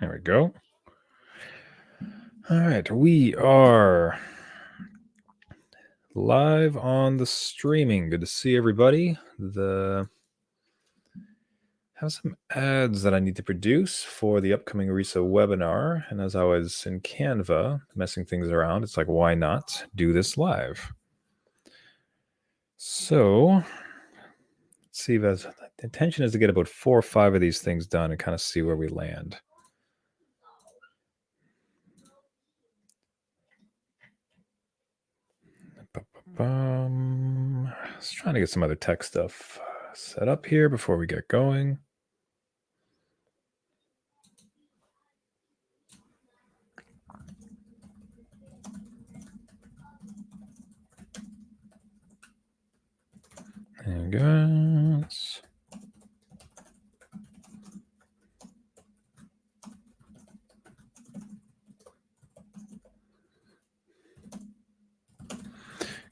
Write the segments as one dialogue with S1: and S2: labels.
S1: There we go. All right, we are live on the streaming. Good to see everybody. Have some ads that I need to produce for the upcoming RISA webinar. And as I was in Canva messing things around, it's like, why not do this live? So let's see if the intention is to get about 4 or 5 of these things done and kind of see where we land. Just trying to get some other tech stuff set up here before we get going. There you go.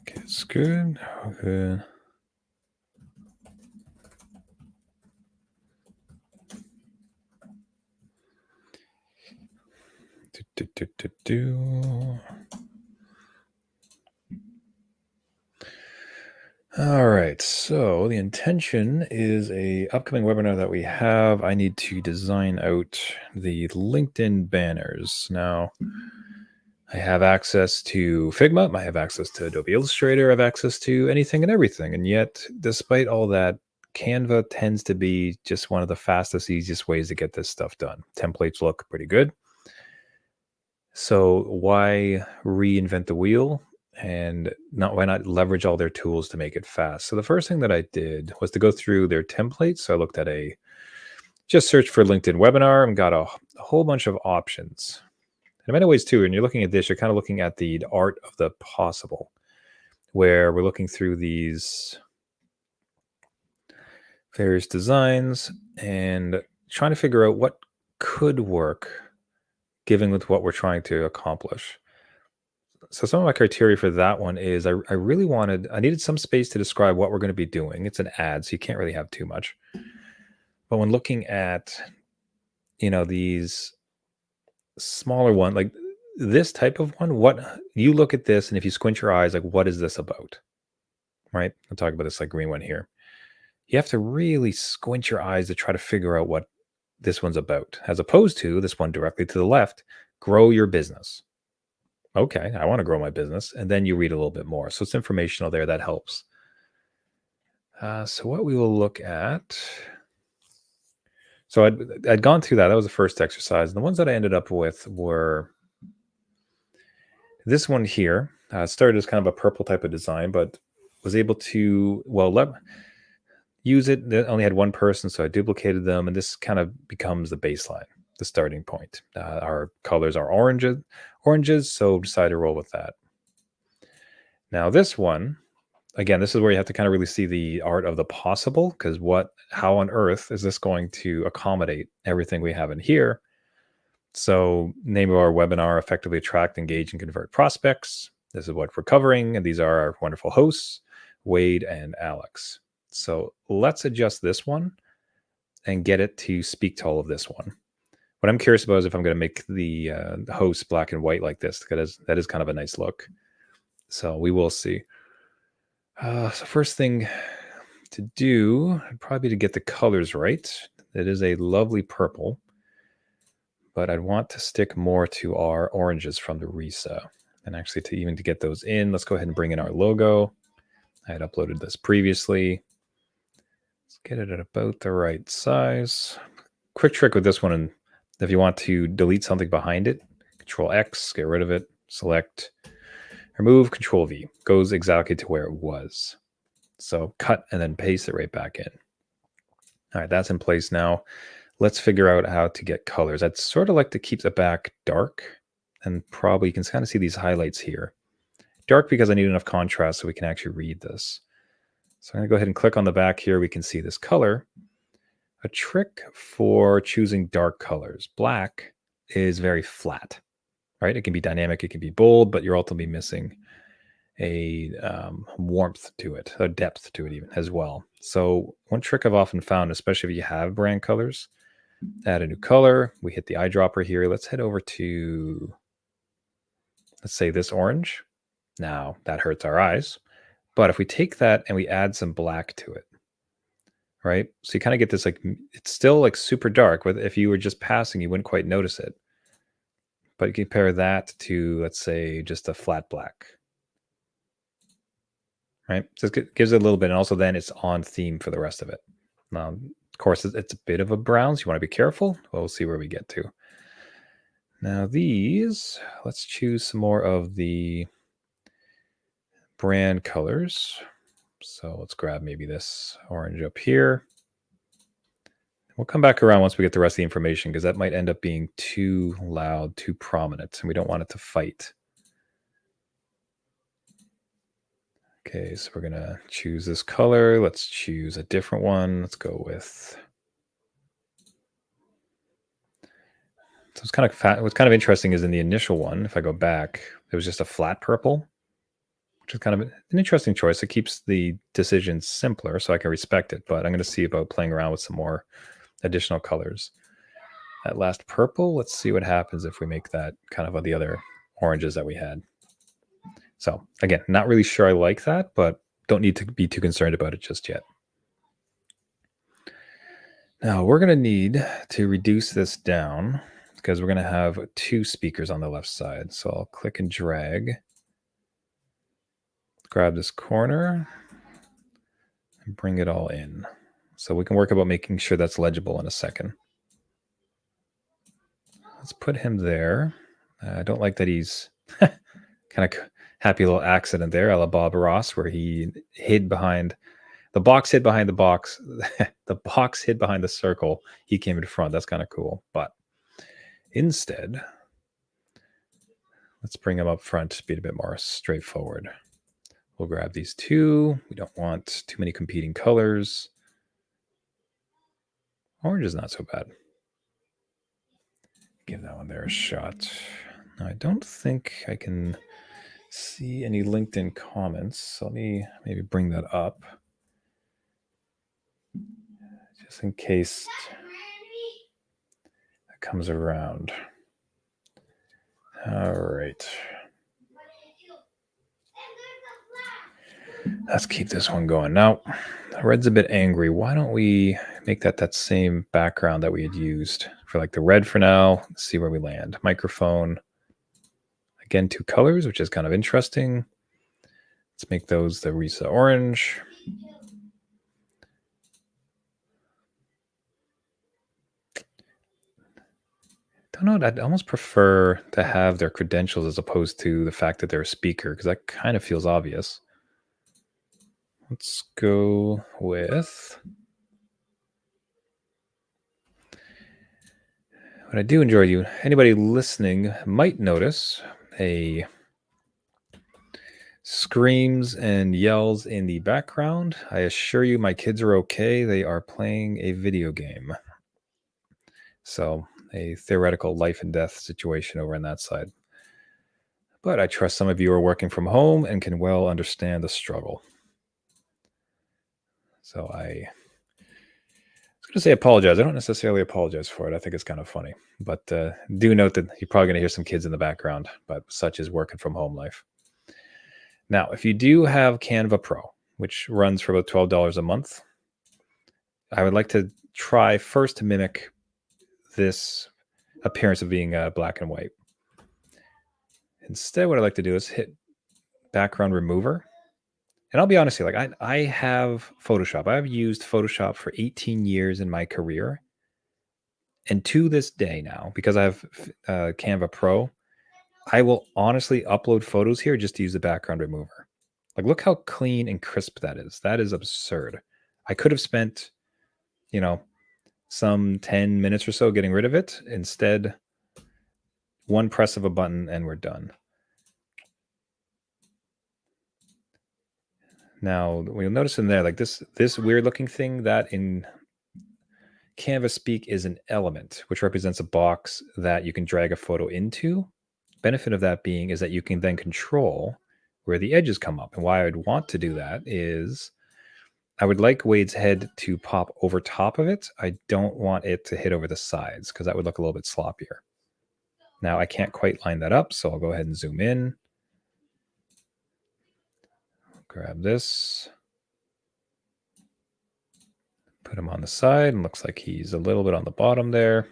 S1: Okay, it's good. Okay. All right, so the intention is a upcoming webinar that we have. I need to design out the LinkedIn banners. Now, I have access to Figma, I have access to Adobe Illustrator, I have access to anything and everything. And yet, despite all that, Canva tends to be just one of the fastest, easiest ways to get this stuff done. Templates look pretty good. So why reinvent the wheel? And why not leverage all their tools to make it fast? So the first thing that I did was to go through their templates. So I looked at just searched for LinkedIn webinar and got a whole bunch of options. In many ways too, when you're looking at this, you're kind of looking at the art of the possible, where we're looking through these various designs and trying to figure out what could work given with what we're trying to accomplish. So some of my criteria for that one is I needed some space to describe what we're going to be doing. It's an ad, so you can't really have too much. But when looking at, these smaller one, like this type of one, what you look at this and if you squint your eyes, like, what is this about? Right? I'm talking about this like green one here. You have to really squint your eyes to try to figure out what this one's about, as opposed to this one directly to the left, grow your business. Okay, I want to grow my business. And then you read a little bit more. So it's informational there that helps. So what we will look at. So I'd gone through that. That was the first exercise. And the ones that I ended up with were this one here. Started as kind of a purple type of design, but was able to, use it. It only had one person, so I duplicated them. And this kind of becomes the baseline, the starting point. Our colors are oranges, so decided to roll with that. Now this one, again, this is where you have to kind of really see the art of the possible, because how on earth is this going to accommodate everything we have in here? So name of our webinar, effectively attract, engage, and convert prospects. This is what we're covering, and these are our wonderful hosts, Wade and Alex. So let's adjust this one and get it to speak to all of this one. What I'm curious about is if I'm going to make the host black and white like this, because that is kind of a nice look. So we will see. So first thing to do would probably be to get the colors right. It is a lovely purple, but I'd want to stick more to our oranges from the RISA. And actually to get those in, let's go ahead and bring in our logo. I had uploaded this previously. Let's get it at about the right size. Quick trick with this one, and if you want to delete something behind it, Control X, get rid of it, select, remove, Control V, goes exactly to where it was. So cut and then paste it right back in. All right, that's in place now. Let's figure out how to get colors. I'd sort of like to keep the back dark, and probably you can kind of see these highlights here. Dark because I need enough contrast so we can actually read this. So I'm going to go ahead and click on the back here. We can see this color. A trick for choosing dark colors. Black is very flat, right? It can be dynamic, it can be bold, but you're ultimately missing a warmth to it, a depth to it even as well. So one trick I've often found, especially if you have brand colors, Add a new color. We hit the eyedropper here. Let's head over to, let's say this orange. Now that hurts our eyes. But if we take that and we add some black to it, right? So you kind of get this, like, it's still like super dark. But if you were just passing, you wouldn't quite notice it. But you compare that to, let's say, just a flat black, right? So it gives it a little bit. And also then it's on theme for the rest of it. Now, of course, it's a bit of a brown, so you want to be careful. Well, we'll see where we get to. Now these, let's choose some more of the brand colors. So let's grab maybe this orange up here. We'll come back around once we get the rest of the information, because that might end up being too loud, too prominent, and we don't want it to fight. Okay, so we're gonna choose this color. Let's choose a different one. Let's go with, so it's kind of what's kind of interesting is in the initial one, if I go back, it was just a flat purple, which is kind of an interesting choice. It keeps the decision simpler, so I can respect it, but I'm going to see about playing around with some more additional colors. That last purple, let's see what happens if we make that kind of the other oranges that we had. So again, not really sure I like that, but don't need to be too concerned about it just yet. Now we're going to need to reduce this down because we're going to have 2 speakers on the left side. So I'll click and drag, grab this corner, and bring it all in. So we can work about making sure that's legible in a second. Let's put him there. I don't like that he's kind of happy little accident there, a la Bob Ross, where he hid behind the box, hid behind the box, the box hid behind the circle. He came in front. That's kind of cool. But instead, let's bring him up front to be a bit more straightforward. We'll grab these 2. We don't want too many competing colors. Orange is not so bad. Give that one there a shot. Now, I don't think I can see any LinkedIn comments. So let me maybe bring that up, just in case that comes around. All right. Let's keep this one going. Now, red's a bit angry. Why don't we make that same background that we had used for like the red for now? Let's see where we land. Microphone. Again, 2 colors, which is kind of interesting. Let's make those the Risa orange. Don't know. I'd almost prefer to have their credentials as opposed to the fact that they're a speaker, because that kind of feels obvious. Let's go with, what I do enjoy, anybody listening might notice a screams and yells in the background. I assure you my kids are okay. They are playing a video game. So a theoretical life and death situation over on that side. But I trust some of you are working from home and can well understand the struggle. So I was going to say apologize. I don't necessarily apologize for it. I think it's kind of funny. But do note that you're probably going to hear some kids in the background, but such is working from home life. Now, if you do have Canva Pro, which runs for about $12 a month, I would like to try first to mimic this appearance of being black and white. Instead, what I like to do is hit background remover. And I'll be honest here, like I have Photoshop. I've used Photoshop for 18 years in my career. And to this day now, because I have Canva Pro, I will honestly upload photos here just to use the background remover. Like, look how clean and crisp that is. That is absurd. I could have spent, some 10 minutes or so getting rid of it. Instead, one press of a button and we're done. Now, you'll notice in there, like this weird looking thing that in Canva speak is an element, which represents a box that you can drag a photo into. Benefit of that being is that you can then control where the edges come up. And why I would want to do that is I would like Wade's head to pop over top of it. I don't want it to hit over the sides because that would look a little bit sloppier. Now I can't quite line that up, so I'll go ahead and zoom in. Grab this. Put him on the side, and looks like he's a little bit on the bottom there.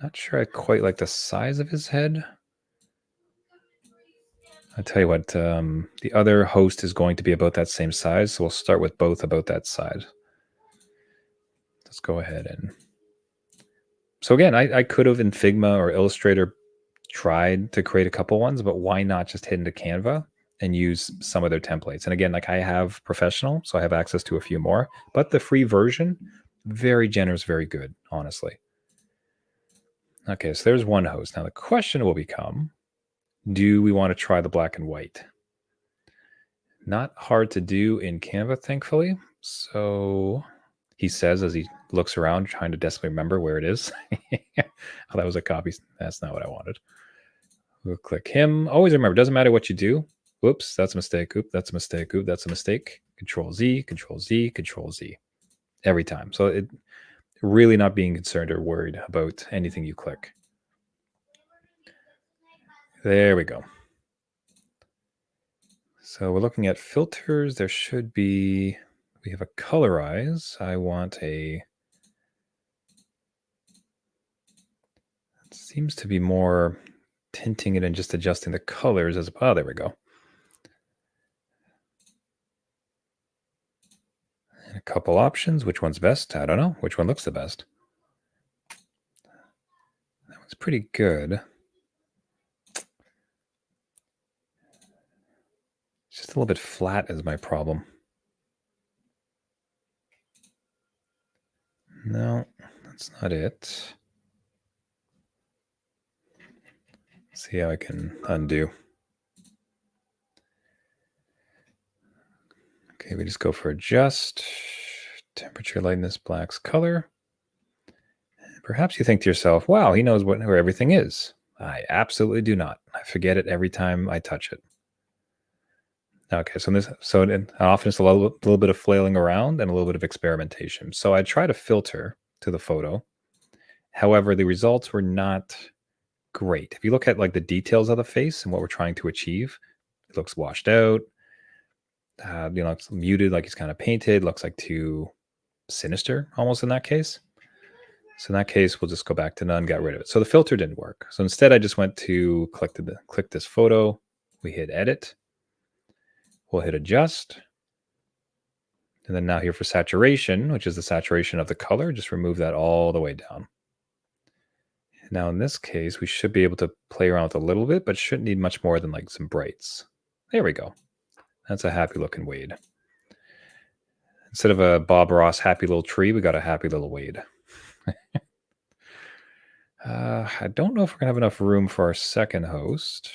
S1: Not sure I quite like the size of his head. I'll tell you what, the other host is going to be about that same size, so we'll start with both about that size. Let's go ahead and... So again, I could have in Figma or Illustrator tried to create a couple ones, but why not just hit into Canva and use some of their templates? And again, like I have Professional, so I have access to a few more, but the free version, very generous, very good, honestly. Okay, so there's one host. Now the question will become, do we want to try the black and white? Not hard to do in Canva, thankfully. So he says as he looks around, trying to desperately remember where it is. Oh, that was a copy. That's not what I wanted. We'll click him. Always remember, doesn't matter what you do. Whoops, that's a mistake. Oop, that's a mistake. Oop, that's a mistake. Control Z, Control Z, Control Z. Every time. So it really not being concerned or worried about anything you click. There we go. So we're looking at filters. There should be, we have a colorize. I want a, it seems to be more tinting it and just adjusting the colors as, oh, there we go. And a couple options. Which one's best? I don't know. Which one looks the best? That one's pretty good. It's just a little bit flat is my problem. No, that's not it. Let's see how I can undo. Okay, we just go for adjust, temperature, lightness, blacks, color. Perhaps you think to yourself, wow, he knows where everything is. I absolutely do not. I forget it every time I touch it. Okay, so often it's a little bit of flailing around and a little bit of experimentation. So I try to filter to the photo. However, the results were not great. If you look at like the details of the face and what we're trying to achieve, it looks washed out. It's muted, like he's kind of painted. Looks like too sinister, almost in that case. So in that case, we'll just go back to none, got rid of it. So the filter didn't work. So instead, I just went to click this photo. We hit edit. We'll hit adjust. And then now here for saturation, which is the saturation of the color, just remove that all the way down. Now in this case, we should be able to play around with a little bit, but shouldn't need much more than like some brights. There we go. That's a happy looking Wade. Instead of a Bob Ross happy little tree, we got a happy little Wade. I don't know if we're gonna have enough room for our second host.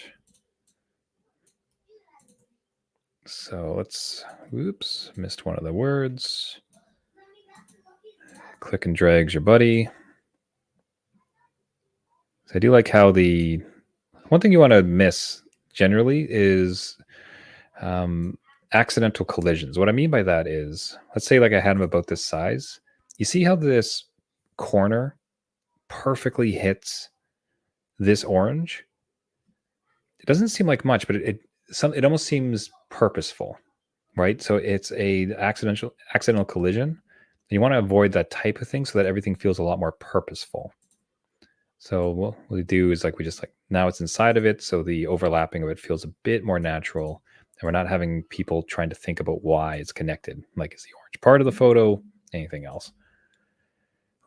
S1: So let's, oops, missed one of the words. Click and drags your buddy. So I do like how the, one thing you want to miss generally is accidental collisions. What I mean by that is, let's say like I had him about this size. You see how this corner perfectly hits this orange? It doesn't seem like much, but it almost seems purposeful, right? So it's a accidental collision. You want to avoid that type of thing so that everything feels a lot more purposeful. So what we do is like, we just like, now it's inside of it. So the overlapping of it feels a bit more natural. And we're not having people trying to think about why it's connected. Like, is the orange part of the photo, anything else?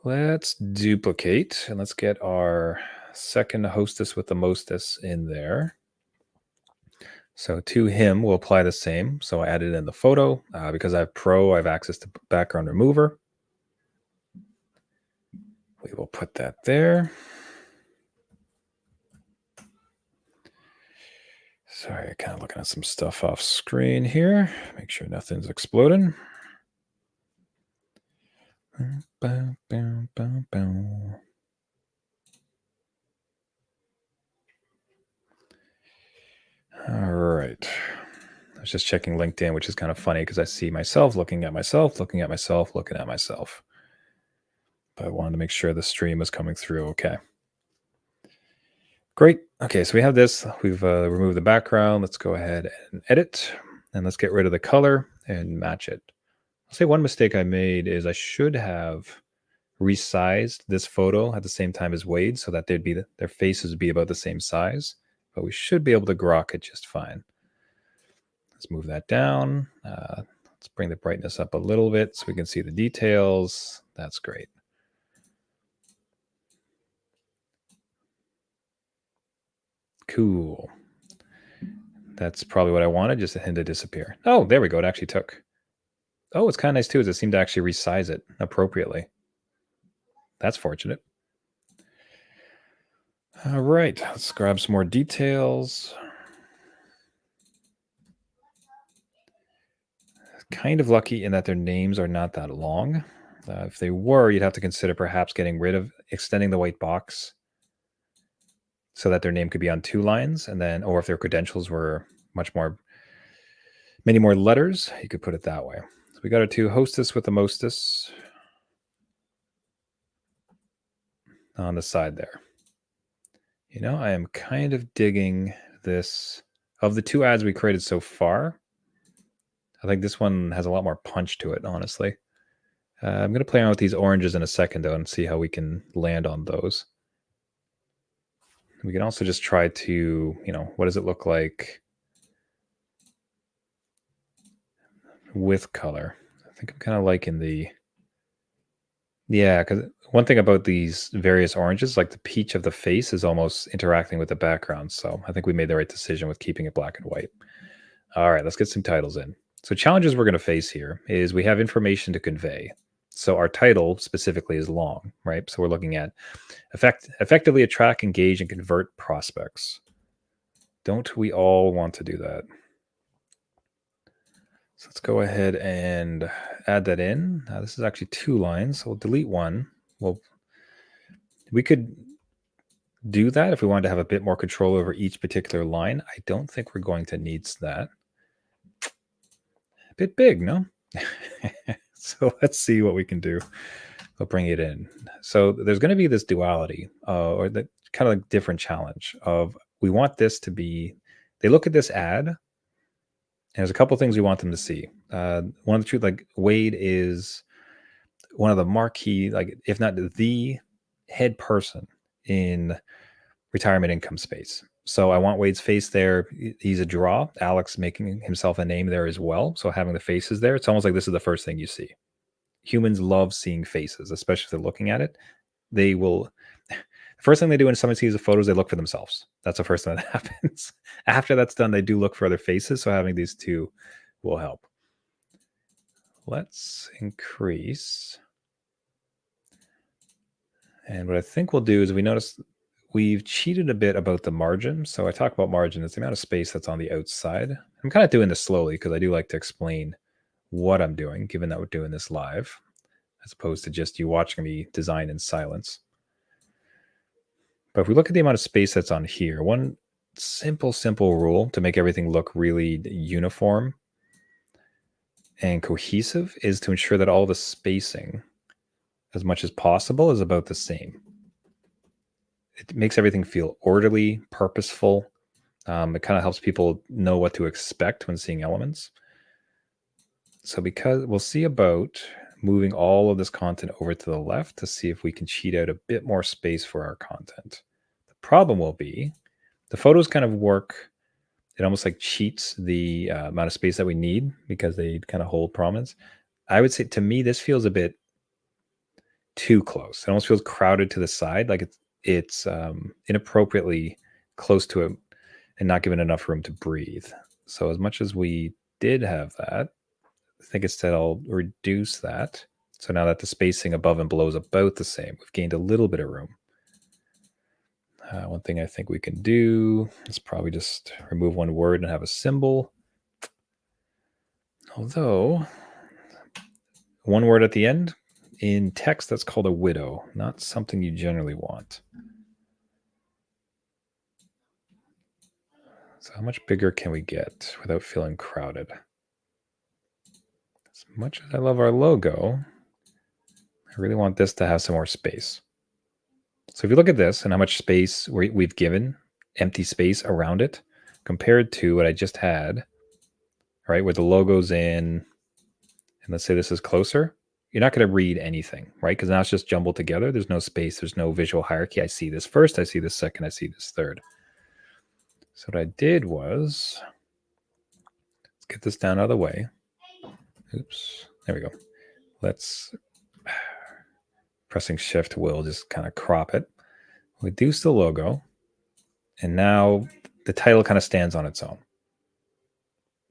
S1: Let's duplicate and let's get our second hostess with the mostess in there. So to him, we'll apply the same. So I added in the photo. Because I have Pro, I have access to background remover. We will put that there. Sorry, kind of looking at some stuff off screen here. Make sure nothing's exploding. All right. I was just checking LinkedIn, which is kind of funny because I see myself looking at myself, looking at myself, looking at myself. But I wanted to make sure the stream was coming through okay. Great. Okay, so we have this. We've removed the background. Let's go ahead and edit. And let's get rid of the color and match it. I'll say one mistake I made is I should have resized this photo at the same time as Wade so that their faces would be about the same size. But we should be able to grok it just fine. Let's move that down. Let's bring the brightness up a little bit so we can see the details. That's great. Cool. That's probably what I wanted, just him to disappear. Oh, there we go. It actually took. Oh, it's kind of nice too, is it seemed to actually resize it appropriately. That's fortunate. All right, let's grab some more details. Kind of lucky in that their names are not that long. If they were, you'd have to consider perhaps getting rid of extending the white box so that their name could be on 2 lines, and then, or if their credentials were many more letters, you could put it that way. So we got our 2 hostess with the mostess on the side there. You know, I am kind of digging this. Of the 2 ads we created so far, I think this one has a lot more punch to it, honestly. I'm going to play around with these oranges in a second, though, and see how we can land on those. We can also just try to, what does it look like with color? I think I'm kind of liking yeah, because one thing about these various oranges, like the peach of the face is almost interacting with the background. So I think we made the right decision with keeping it black and white. All right, let's get some titles in. So challenges we're going to face here is we have information to convey. So our title specifically is long, right? So we're looking at effectively attract, engage, and convert prospects. Don't we all want to do that? So let's go ahead and add that in. This is actually 2 lines. So we'll delete one. We could do that if we wanted to have a bit more control over each particular line. I don't think we're going to need that. A bit big, no? So let's see what we can do. I'll bring it in. So there's going to be this duality or the kind of like different challenge of we want this to be, they look at this ad and there's a couple things we want them to see. One of the truth, like Wade is one of the marquee, like if not the head person in retirement income space. So I want Wade's face there. He's a draw. Alex making himself a name there as well. So having the faces there, it's almost like this is the first thing you see. Humans love seeing faces, especially if they're looking at it. They will. The first thing they do when someone sees the photos, they look for themselves. That's the first thing that happens. After that's done, they do look for other faces. So having these 2 will help. Let's increase. And what I think we'll do is we notice we've cheated a bit about the margin. So I talk about margin. It's the amount of space that's on the outside. I'm kind of doing this slowly because I do like to explain what I'm doing, given that we're doing this live, as opposed to just you watching me design in silence. But if we look at the amount of space that's on here, one simple rule to make everything look really uniform and cohesive is to ensure that all the spacing, as much as possible, is about the same. It makes everything feel orderly, purposeful. It kind of helps people know what to expect when seeing elements. So because we'll see about moving all of this content over to the left to see if we can cheat out a bit more space for our content. The problem will be the photos kind of work. It almost like cheats the amount of space that we need because they kind of hold prominence. I would say to me, this feels a bit too close. It almost feels crowded to the side. Like it's inappropriately close to it and not given enough room to breathe. So as much as we did have that, I think instead I'll reduce that. So now that the spacing above and below is about the same, we've gained a little bit of room. One thing I think we can do is probably just remove one word and have a symbol. Although, one word at the end, in text that's called a widow, not something you generally want. So how much bigger can we get without feeling crowded? As much as I love our logo, I really want this to have some more space. So if you look at this and how much space we've given, empty space around it, compared to what I just had, right, where the logo's in, and let's say this is closer, you're not going to read anything, right? Because now it's just jumbled together. There's no space. There's no visual hierarchy. I see this first. I see this second. I see this third. So what I did was, let's get this down out of the way. Oops. There we go. Let's, pressing Shift will just kind of crop it. Reduce the logo. And now the title kind of stands on its own.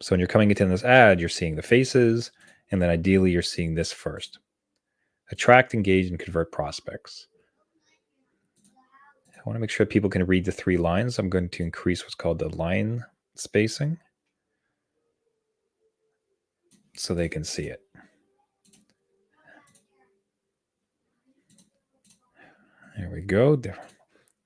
S1: So when you're coming into this ad, you're seeing the faces, and then ideally you're seeing this first. Attract, engage, and convert prospects. I want to make sure people can read the 3 lines. I'm going to increase what's called the line spacing so they can see it. There we go.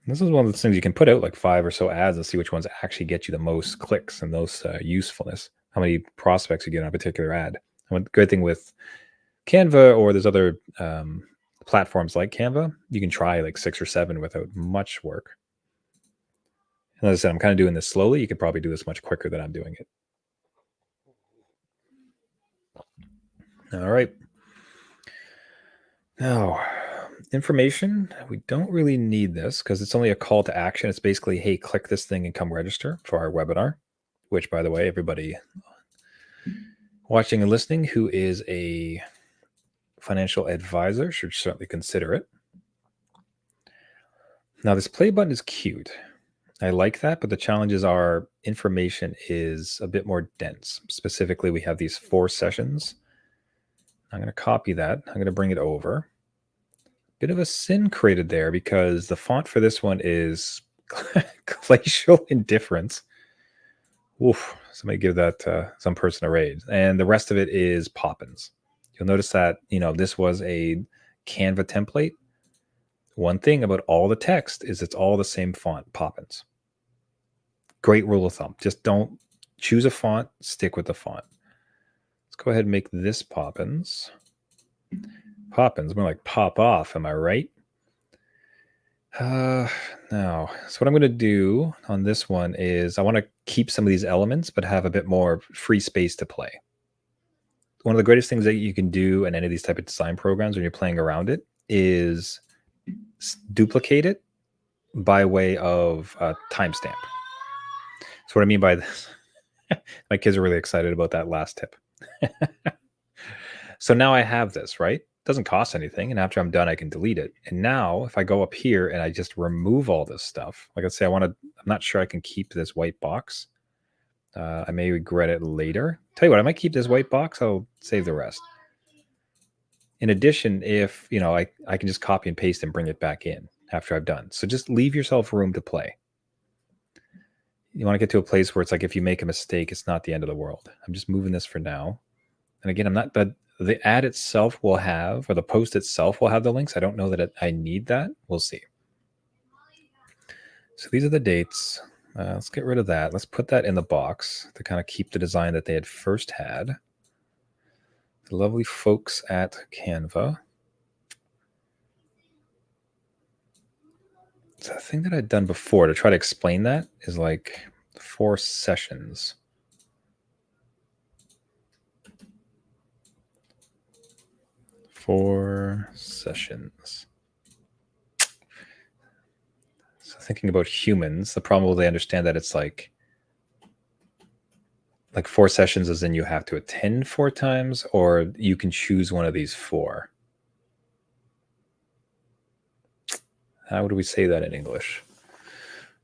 S1: This is one of the things you can put out like 5 or so ads and see which ones actually get you the most clicks and most usefulness, how many prospects you get on a particular ad. And the good thing with Canva, or there's other platforms like Canva, you can try like 6 or 7 without much work. And as I said, I'm kind of doing this slowly. You could probably do this much quicker than I'm doing it. All right. Now, information, we don't really need this because it's only a call to action. It's basically, hey, click this thing and come register for our webinar, which, by the way, everybody watching and listening who is a financial advisor should certainly consider it. Now, this play button is cute. I like that, but the challenges are information is a bit more dense. Specifically, we have these 4 sessions. I'm going to copy that. I'm going to bring it over. Bit of a sin created there because the font for this one is Glacial Indifference. Oof, somebody give that some person a raise. And the rest of it is Poppins. You'll notice that, this was a Canva template. One thing about all the text is it's all the same font, Poppins. Great rule of thumb. Just don't choose a font, stick with the font. Let's go ahead and make this Poppins. Poppins, more like pop off, am I right? Now, so what I'm going to do on this one is I want to keep some of these elements, but have a bit more free space to play. One of the greatest things that you can do in any of these type of design programs when you're playing around it is duplicate it by way of a timestamp. So what I mean by this, my kids are really excited about that last tip. So now I have this, right? Doesn't cost anything. And after I'm done, I can delete it. And now if I go up here and I just remove all this stuff, like let's say I'm not sure I can keep this white box. I may regret it later. Tell you what, I might keep this white box. I'll save the rest. In addition, if, I can just copy and paste and bring it back in after I've done. So just leave yourself room to play. You want to get to a place where it's like, if you make a mistake, it's not the end of the world. I'm just moving this for now. And again, the ad itself will have, or the post itself will have the links. I don't know that I need that. We'll see. So these are the dates. Let's get rid of that. Let's put that in the box to kind of keep the design that they had first had. The lovely folks at Canva. So the thing that I'd done before to try to explain that is like 4 sessions. So thinking about humans, the problem will they understand that it's like 4 sessions as in you have to attend 4 times, or you can choose one of these 4. How would we say that in English?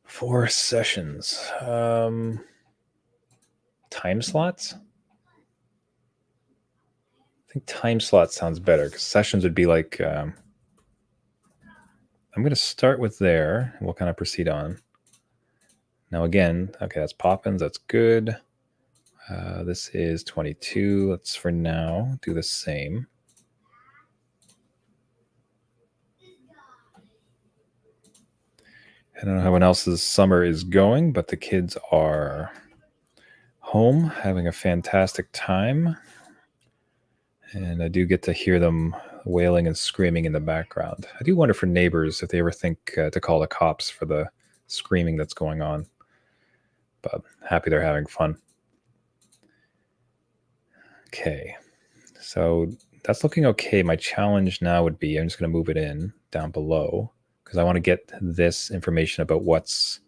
S1: 4 sessions. Time slots? I think time slot sounds better because sessions would be like, I'm going to start with there. And we'll kind of proceed on. Now again, okay, that's Poppins. That's good. This is 22. Let's for now do the same. I don't know how everyone else's summer is going, but the kids are home having a fantastic time. And I do get to hear them wailing and screaming in the background. I do wonder for neighbors if they ever think to call the cops for the screaming that's going on. But happy they're having fun. Okay, so that's looking okay. My challenge now would be I'm just going to move it in down below because I want to get this information about what's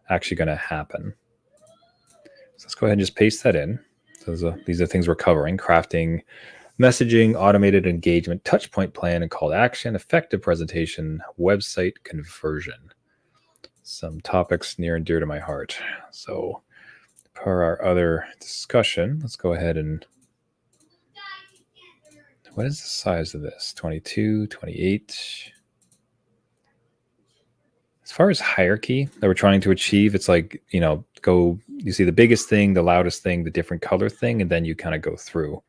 S1: actually going to happen. So let's go ahead and just paste that in. So these are things we're covering: crafting, messaging, automated engagement, touchpoint plan and call to action, effective presentation, website conversion. Some topics near and dear to my heart. So per our other discussion, let's go ahead and what is the size of this? 22, 28. As far as hierarchy that we're trying to achieve, it's like, you see the biggest thing, the loudest thing, the different color thing, and then you kind of go through.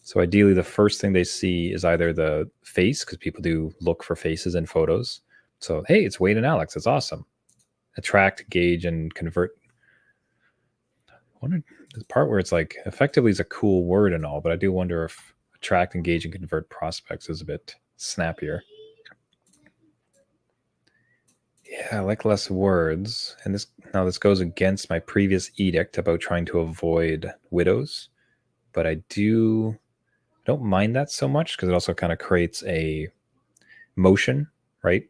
S1: So ideally, the first thing they see is either the face, because people do look for faces in photos. So, hey, it's Wade and Alex. It's awesome. Attract, gauge, and convert. I wonder the part where it's like effectively is a cool word and all, but I do wonder if attract, engage, and convert prospects is a bit snappier. Yeah, I like less words. And this goes against my previous edict about trying to avoid widows. But I don't mind that so much because it also kind of creates a motion, right?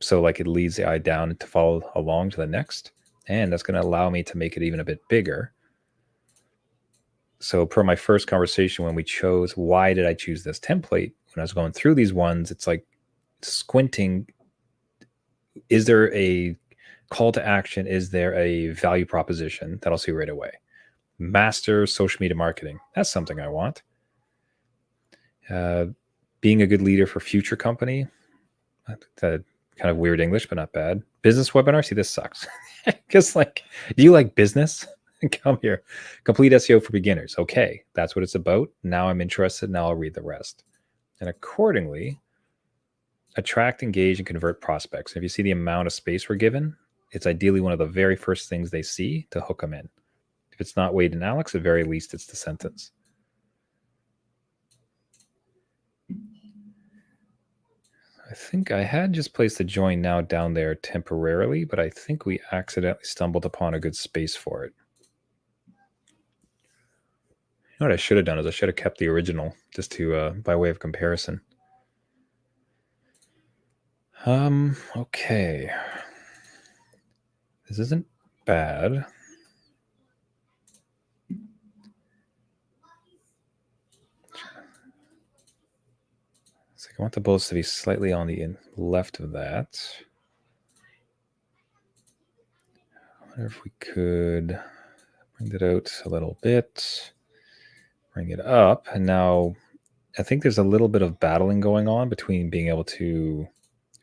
S1: So like it leads the eye down to follow along to the next. And that's going to allow me to make it even a bit bigger. So per my first conversation when we chose, why did I choose this template? When I was going through these ones, it's like squinting. Is there a call to action? Is there a value proposition that I'll see right away? Master social media marketing. That's something I want. Being a good leader for future company. That kind of weird English, but not bad. Business webinar. See, this sucks. Because do you like business? Come here. Complete SEO for beginners. Okay, that's what it's about. Now I'm interested. Now I'll read the rest. And accordingly, attract, engage, and convert prospects. And if you see the amount of space we're given, it's ideally one of the very first things they see to hook them in. If it's not Wade and Alex, at very least it's the sentence. I think I had just placed the join now down there temporarily, but I think we accidentally stumbled upon a good space for it. You know what I should have done is I should have kept the original just to by way of comparison. Okay. This isn't bad. So I want the bullets to be slightly on the left of that. I wonder if we could bring it out a little bit, bring it up. And now I think there's a little bit of battling going on between being able to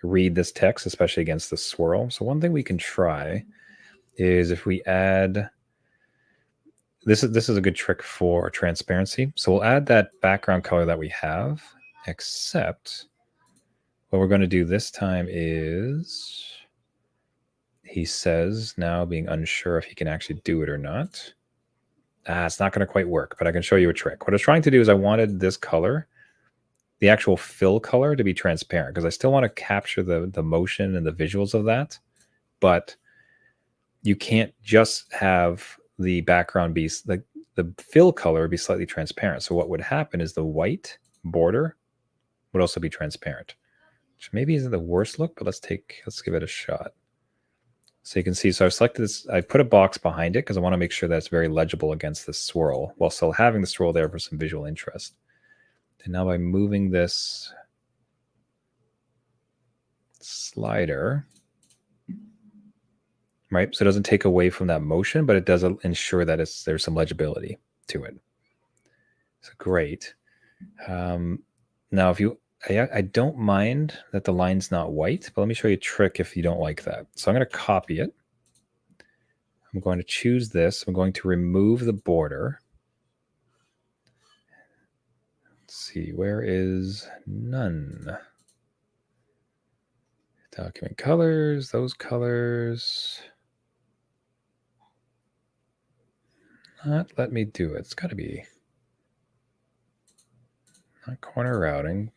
S1: read this text, especially against the swirl. So one thing we can try is if we add, this is a good trick for transparency. So we'll add that background color that we have, except what we're going to do this time is, he says now being unsure if he can actually do it or not. It's not going to quite work, but I can show you a trick. What I was trying to do is I wanted this color, the actual fill color, to be transparent because I still want to capture the motion and the visuals of that. But you can't just have the background be the fill color be slightly transparent. So what would happen is the white border would also be transparent, which maybe isn't the worst look, but let's give it a shot. So you can see, so I've selected this, I put a box behind it because I want to make sure that it's very legible against the swirl while still having the swirl there for some visual interest. And now by moving this slider, right, so it doesn't take away from that motion, but it does ensure that there's some legibility to it. So great. Now if you, I don't mind that the line's not white, but let me show you a trick if you don't like that. So I'm going to copy it. I'm going to choose this. I'm going to remove the border. Let's see, where is none? Document colors, those colors. Not let me do it. It's got to be not corner routing.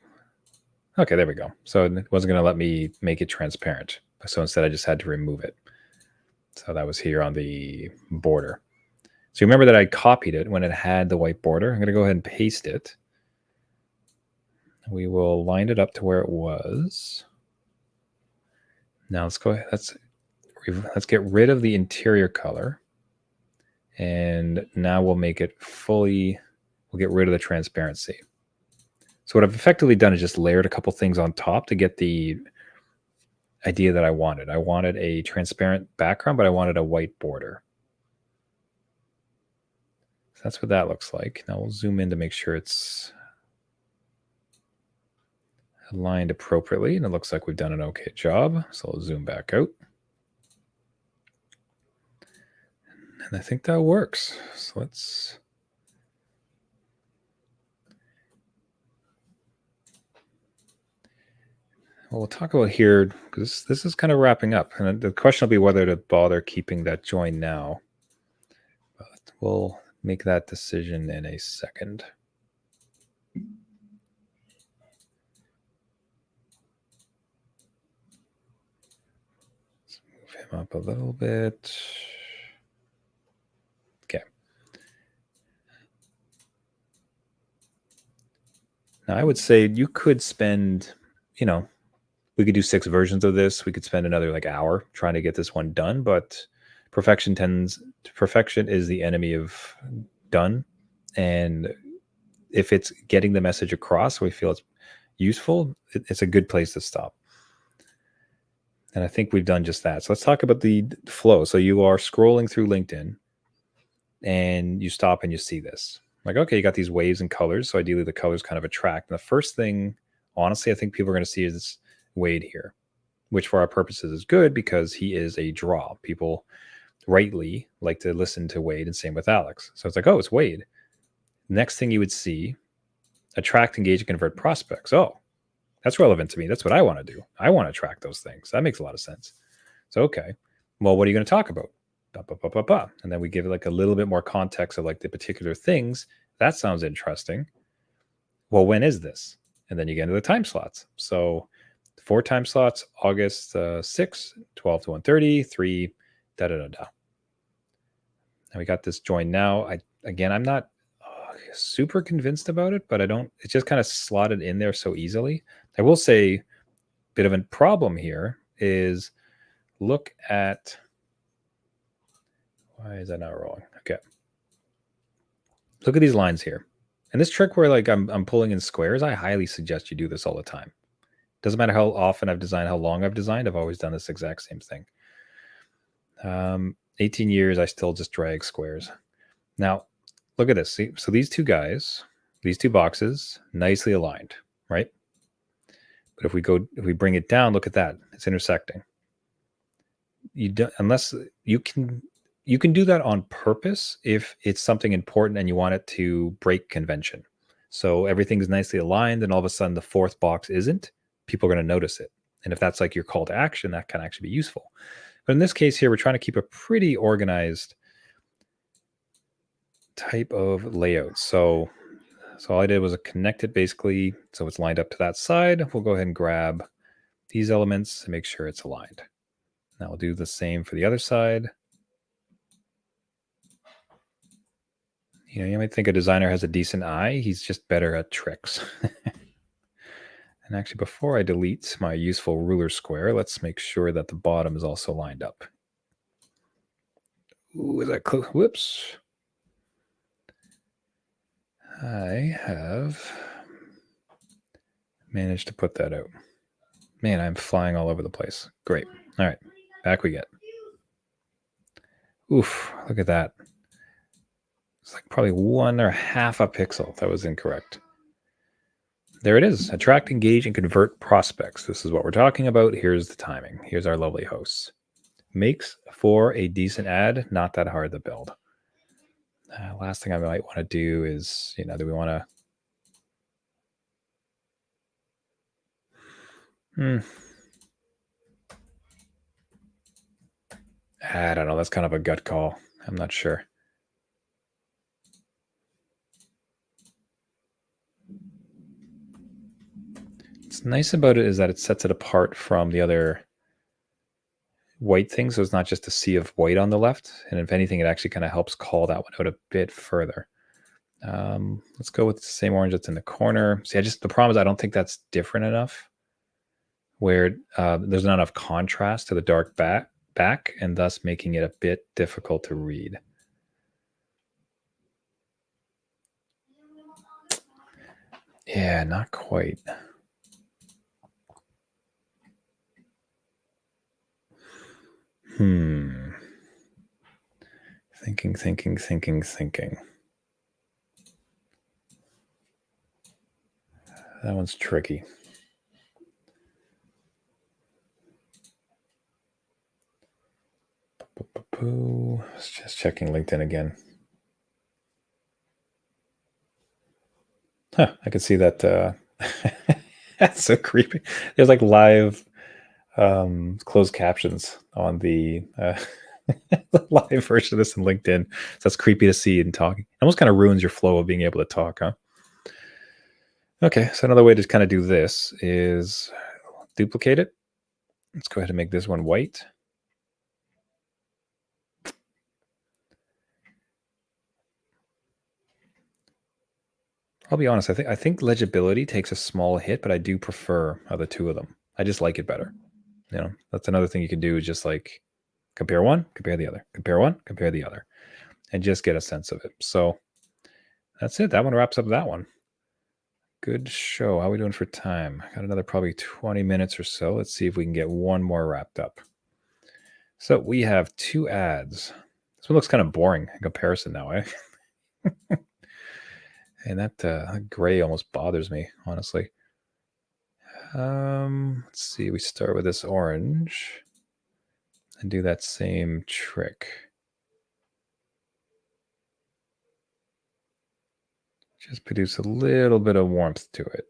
S1: Okay, there we go. So it wasn't going to let me make it transparent. So instead, I just had to remove it. So that was here on the border. So you remember that I copied it when it had the white border. I'm going to go ahead and paste it. We will line it up to where it was. Now let's go ahead. Let's get rid of the interior color. And now we'll make it fully, we'll get rid of the transparency. So what I've effectively done is just layered a couple things on top to get the idea that I wanted. I wanted a transparent background, but I wanted a white border. So that's what that looks like. Now we'll zoom in to make sure it's aligned appropriately, and it looks like we've done an okay job. So I'll zoom back out. And I think that works. So let's... Well, we'll talk about here, because this is kind of wrapping up. And the question will be whether to bother keeping that join now. But we'll make that decision in a second. Let's move him up a little bit. Okay. Now, I would say you could spend, you know, we could do 6 versions of this. We could spend another like hour trying to get this one done, but perfection is the enemy of done. And if it's getting the message across, we feel it's useful, it's a good place to stop. And I think we've done just that. So let's talk about the flow. So you are scrolling through LinkedIn and you stop and you see this. Like, okay, you got these waves and colors. So ideally the colors kind of attract. And the first thing, honestly, I think people are going to see is Wade here, which for our purposes is good because he is a draw. People rightly like to listen to Wade, and same with Alex. So it's like, oh, it's Wade. Next thing you would see, attract, engage, and convert prospects. Oh, that's relevant to me. That's what I want to do. I want to track those things. That makes a lot of sense. So, okay, well, what are you going to talk about? And then we give it like a little bit more context of like the particular things. That sounds interesting. Well, when is this? And then you get into the time slots. So 4 time slots, August 6, 12 to 1:30, 3, da-da-da-da. And we got this join now. I'm not super convinced about it, but it's just kind of slotted in there so easily. I will say, bit of a problem here is look at, why is that not rolling? Okay. Look at these lines here. And this trick where like I'm pulling in squares, I highly suggest you do this all the time. Doesn't matter how often I've designed, how long I've designed, I've always done this exact same thing. 18 years, I still just drag squares. Now, look at this. See, so these two guys, these two boxes, nicely aligned, right? But if we bring it down, look at that. It's intersecting. Unless you can do that on purpose if it's something important and you want it to break convention. So everything's nicely aligned and all of a sudden the 4th box isn't, people are going to notice it. And if that's like your call to action, that can actually be useful. But in this case here, we're trying to keep a pretty organized type of layout. So all I did was connect it basically so it's lined up to that side. We'll go ahead and grab these elements and make sure it's aligned. Now we'll do the same for the other side. You know, you might think a designer has a decent eye. He's just better at tricks. And actually, before I delete my useful ruler square, let's make sure that the bottom is also lined up. Ooh, is that close? Whoops. I have managed to put that out. Man, I'm flying all over the place. Great. All right, back we get. Oof, look at that. It's like probably 1.5 a pixel. That was incorrect. There it is. Attract, engage, and convert prospects. This is what we're talking about. Here's the timing. Here's our lovely hosts. Makes for a decent ad, not that hard to build. Last thing I might want to do is, do we want to... I don't know. That's kind of a gut call. I'm not sure. What's nice about it is that it sets it apart from the other white thing, so it's not just a sea of white on the left. And if anything, it actually kind of helps call that one out a bit further. Let's go with the same orange that's in the corner. See, the problem is I don't think that's different enough, where there's not enough contrast to the dark back, and thus making it a bit difficult to read. Yeah, not quite. Thinking. That one's tricky. Just checking LinkedIn again. Huh, I can see that. That's so creepy. There's like live closed captions on the live version of this in LinkedIn. So that's creepy to see and talking. It almost kind of ruins your flow of being able to talk, huh? Okay, so another way to kind of do this is duplicate it. Let's go ahead and make this one white. I'll be honest, I think legibility takes a small hit, but I do prefer the two of them. I just like it better. You know, that's another thing you can do is just like compare one, compare the other, compare one, compare the other, and just get a sense of it. So that's it. That one wraps up that one. Good show. How are we doing for time? Got another probably 20 minutes or so. Let's see if we can get one more wrapped up. So we have 2 ads. This one looks kind of boring in comparison now, eh? And that gray almost bothers me, honestly. Let's see. We start with this orange and do that same trick. Just produce a little bit of warmth to it.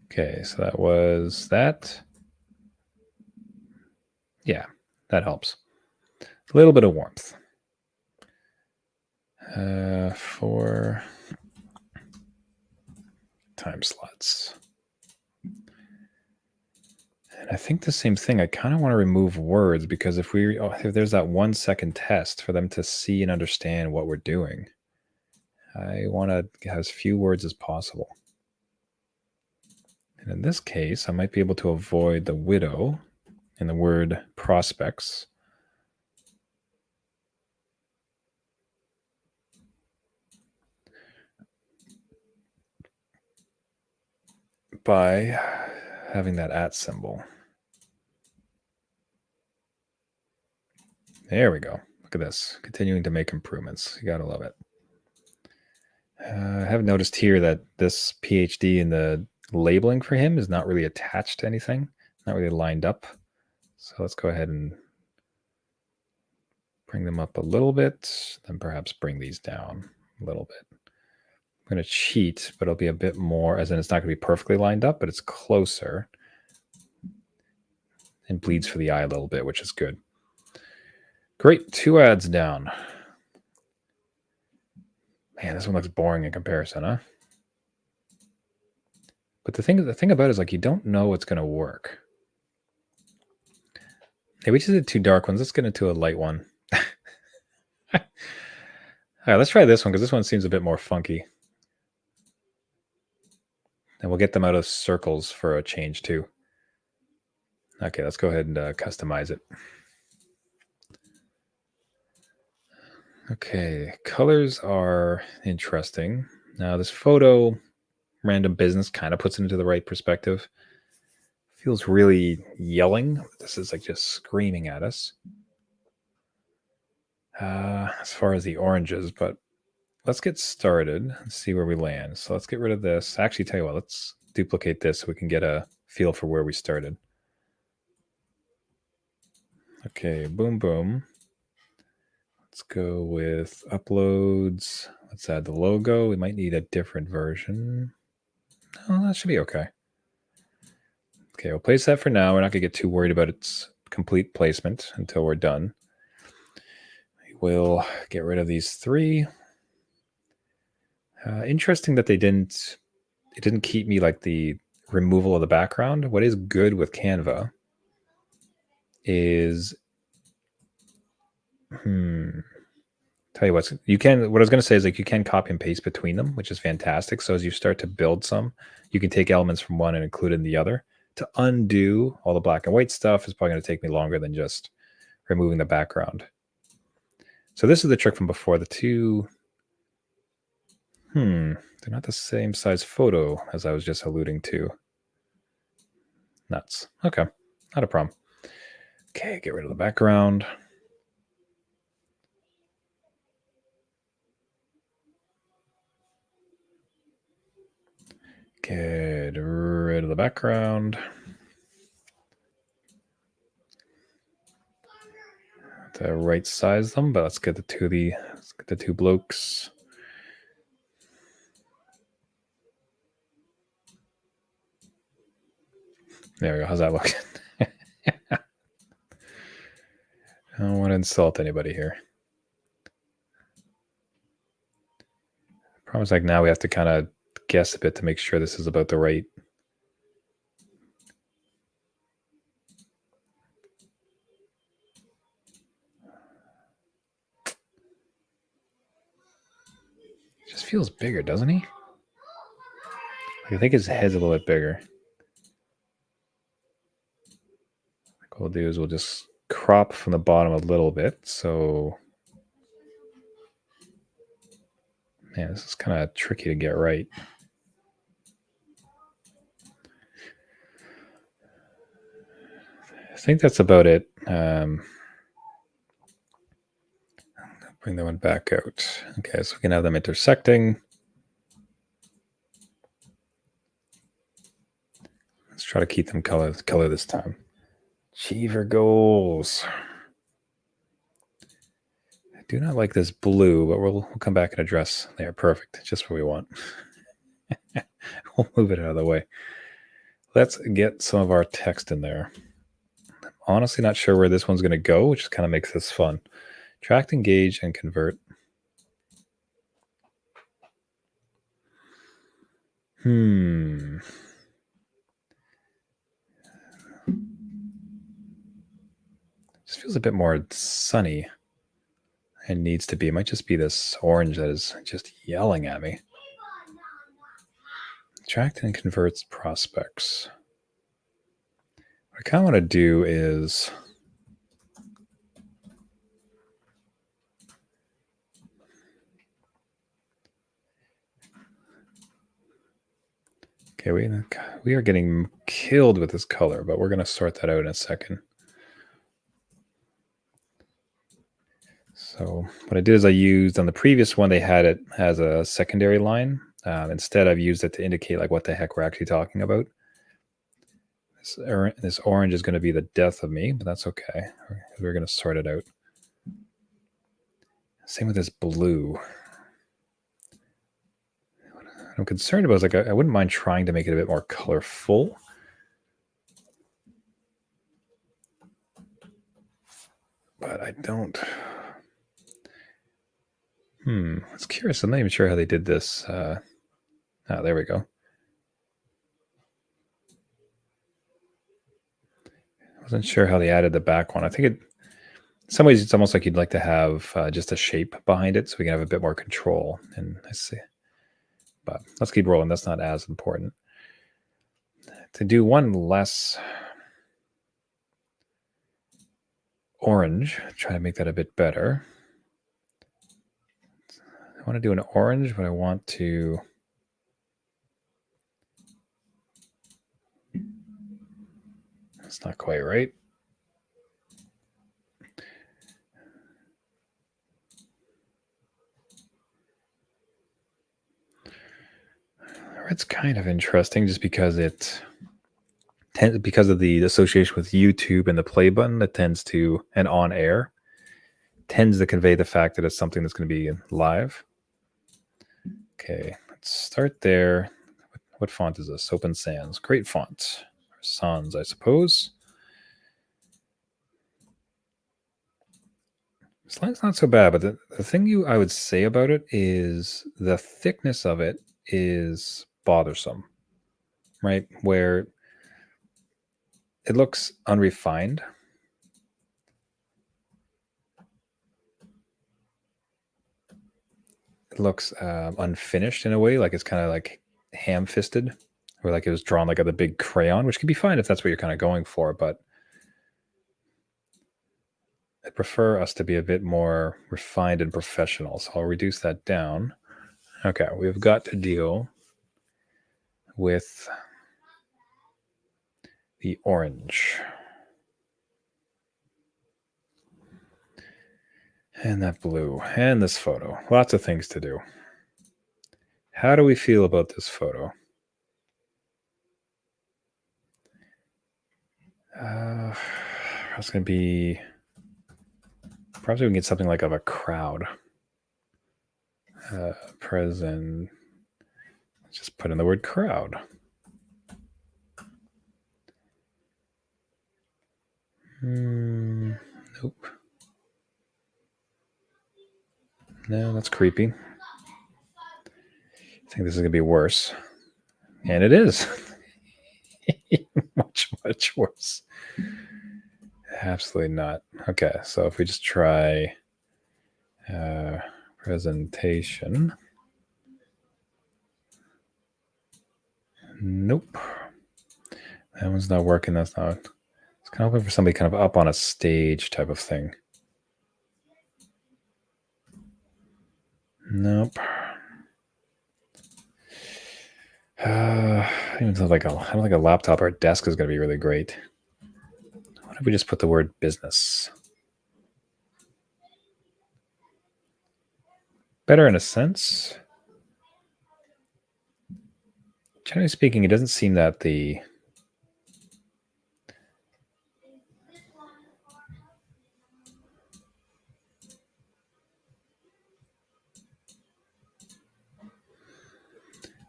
S1: Okay, so that was that. Yeah, that helps. A little bit of warmth. 4 time slots. And I think the same thing. I kind of want to remove words because if there's that 1 second test for them to see and understand what we're doing, I want to have as few words as possible. And in this case, I might be able to avoid the widow in the word prospects. By having that at symbol. There we go. Look at this. Continuing to make improvements. You got to love it. I have noticed here that this PhD in the labeling for him is not really attached to anything, not really lined up. So let's go ahead and bring them up a little bit, then perhaps bring these down a little bit. I'm going to cheat, but it'll be a bit more, as in it's not going to be perfectly lined up, but it's closer and bleeds for the eye a little bit, which is good. Great, 2 ads down. Man, this one looks boring in comparison, huh? But the thing about it is like you don't know what's going to work. Hey, we just did 2 dark ones. Let's get into a light one. All right, let's try this one because this one seems a bit more funky. And we'll get them out of circles for a change too. Okay, let's go ahead and customize it. Okay, colors are interesting. Now this photo, random business, kind of puts it into the right perspective. Feels really yelling. This is like just screaming at us. As far as the oranges, but let's get started and see where we land. So let's get rid of this. Actually, tell you what, let's duplicate this so we can get a feel for where we started. Okay, boom, boom. Let's go with uploads. Let's add the logo. We might need a different version. No, that should be okay. Okay, we'll place that for now. We're not going to get too worried about its complete placement until we're done. We'll get rid of these 3. Interesting that it didn't keep me like the removal of the background. What is good with Canva is, tell you what I was going to say is like you can copy and paste between them, which is fantastic. So as you start to build some, you can take elements from one and include in the other. To undo all the black and white stuff is probably going to take me longer than just removing the background. So this is the trick from before. The 2, they're not the same size photo as I was just alluding to. Nuts. Okay, not a problem. Okay, get rid of the background. Get rid of the background. To right size them, but let's get the 2 blokes. There we go. How's that look? I don't want to insult anybody here. Problem's like now we have to kind of guess a bit to make sure this is about the right. It just feels bigger, doesn't he? I think his head's a little bit bigger. What we'll do is we'll just crop from the bottom a little bit. So, man, this is kind of tricky to get right. I think that's about it. Bring that one back out. Okay, so we can have them intersecting. Let's try to keep them color this time. Achiever goals. I do not like this blue, but we'll come back and address there. Perfect. Just what we want. We'll move it out of the way. Let's get some of our text in there. I'm honestly not sure where this one's going to go, which kind of makes this fun. Attract, engage, and convert. Just feels a bit more sunny. It needs to be. It might just be this orange that is just yelling at me. Attract and converts prospects. What I kind of want to do is okay, we are getting killed with this color, but we're going to sort that out in a second. So what I did is I used on the previous one, they had it as a secondary line. Instead, I've used it to indicate like what the heck we're actually talking about. This orange is going to be the death of me, but that's okay. We're going to sort it out. Same with this blue. What I'm concerned about is like I wouldn't mind trying to make it a bit more colorful. But I don't. It's curious. I'm not even sure how they did this. There we go. I wasn't sure how they added the back one. I think in some ways it's almost like you'd like to have just a shape behind it so we can have a bit more control. And I see. But let's keep rolling. That's not as important. To do one less orange, try to make that a bit better. I want to do an orange, but I want to. That's not quite right. It's kind of interesting just because because of the association with YouTube and the play button that tends to, and on air, tends to convey the fact that it's something that's going to be live. Okay, let's start there. What font is this? Open Sans. Great font. Sans, I suppose. This line's not so bad, but the thing I would say about it is the thickness of it is bothersome, right? Where it looks unrefined. It looks unfinished in a way, like it's kind of like ham-fisted, or like it was drawn like with a big crayon, which could be fine if that's what you're kind of going for, but I prefer us to be a bit more refined and professional, so I'll reduce that down. Okay, we've got to deal with the orange. And that blue. And this photo. Lots of things to do. How do we feel about this photo? It's going to be... Perhaps we can get something like of a crowd. Present. Let's just put in the word crowd. Nope. No, that's creepy. I think this is going to be worse. And it is. much, much worse. Absolutely not. Okay, so if we just try presentation. Nope. That one's not working. That's not. It's kind of looking for somebody kind of up on a stage type of thing. Nope. I don't think a laptop or a desk is going to be really great. What if we just put the word business? Better in a sense. Generally speaking, it doesn't seem that the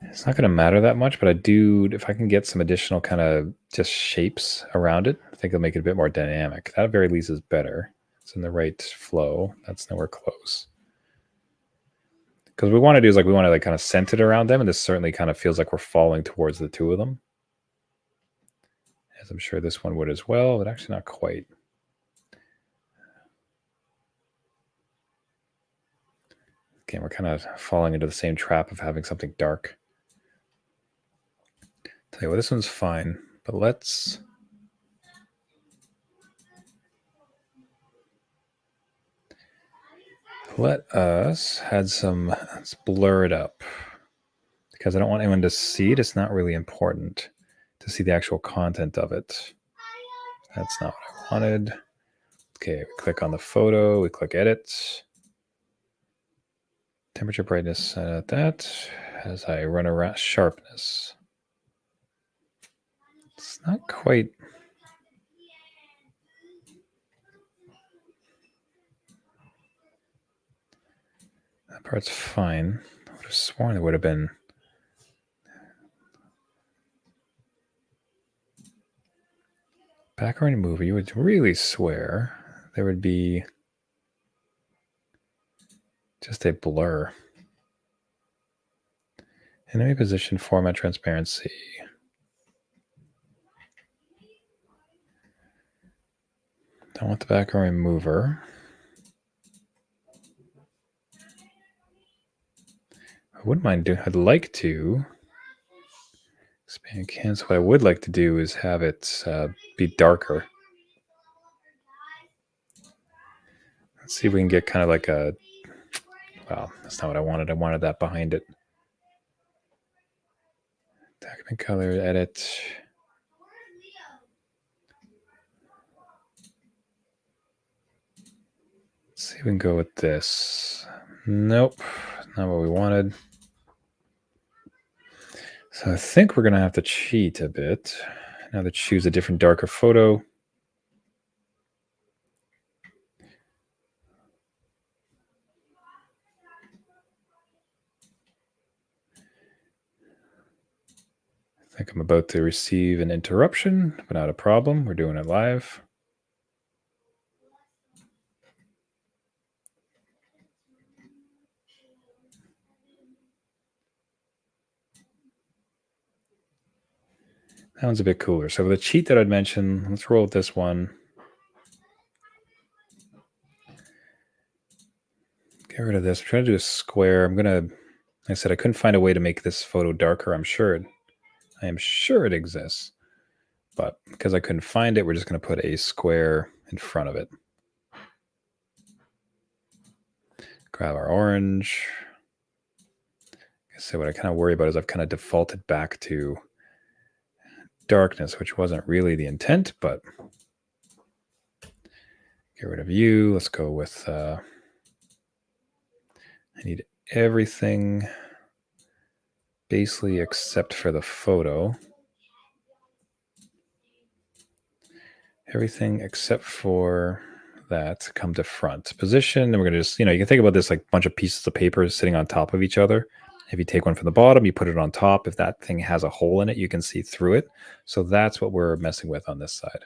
S1: it's not going to matter that much, but I do, if I can get some additional kind of just shapes around it, I think it'll make it a bit more dynamic. That at very least is better. It's in the right flow. That's nowhere close. Because what we want to do is we want to kind of center it around them, and this certainly kind of feels like we're falling towards the two of them. As I'm sure this one would as well, but actually not quite. Again, we're kind of falling into the same trap of having something dark. Tell you what, this one's fine, but let's let us let's blur it up, because I don't want anyone to see it. It's not really important to see the actual content of it. That's not what I wanted. Okay, we click on the photo, we click edit. Temperature, brightness, that. As I run around, sharpness. It's not quite. That part's fine. I would have sworn it would have been. Background movie, you would really swear there would be just a blur. Enemy position, format, transparency. Don't want the background remover. I wouldn't mind doing, I'd like to expand cancel. What I would like to do is have it be darker. Let's see if we can get kind of like a, well, that's not what I wanted. I wanted that behind it. Document color, edit. Let's see if we can go with this. Nope, not what we wanted. So I think we're going to have to cheat a bit. Now to choose a different, darker photo. I think I'm about to receive an interruption, but not a problem. We're doing it live. That one's a bit cooler. So the cheat that I'd mentioned, let's roll with this one. Get rid of this. I'm trying to do a square. I'm gonna, like I said, I couldn't find a way to make this photo darker. I am sure it exists, but because I couldn't find it, we're just gonna put a square in front of it. Grab our orange. So what I kind of worry about is I've kind of defaulted back to darkness, which wasn't really the intent, but get rid of you. Let's go with, I need everything basically except for the photo. Everything except for that come to front position. And we're going to just, you can think about this like a bunch of pieces of paper sitting on top of each other. If you take one from the bottom, you put it on top. If that thing has a hole in it, you can see through it. So that's what we're messing with on this side.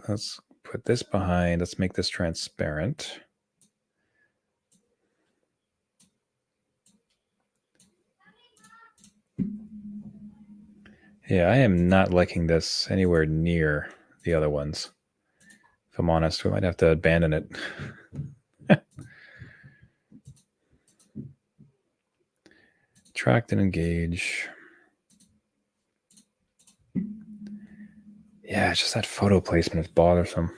S1: Let's put this behind. Let's make this transparent. Yeah, I am not liking this anywhere near the other ones. If I'm honest, we might have to abandon it. Attract and engage. Yeah, it's just that photo placement is bothersome.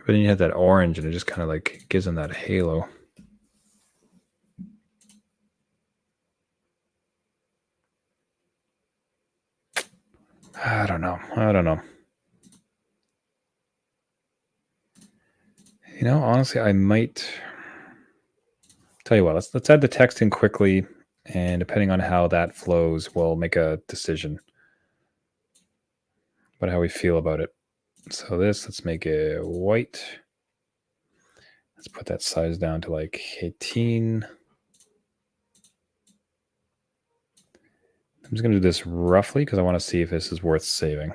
S1: But then you have that orange and it just kind of like gives them that halo. I don't know. Honestly, I might tell you what, let's add the text in quickly, and depending on how that flows, we'll make a decision about how we feel about it. So let's make it white. Let's put that size down to like 18. I'm just going to do this roughly because I want to see if this is worth saving.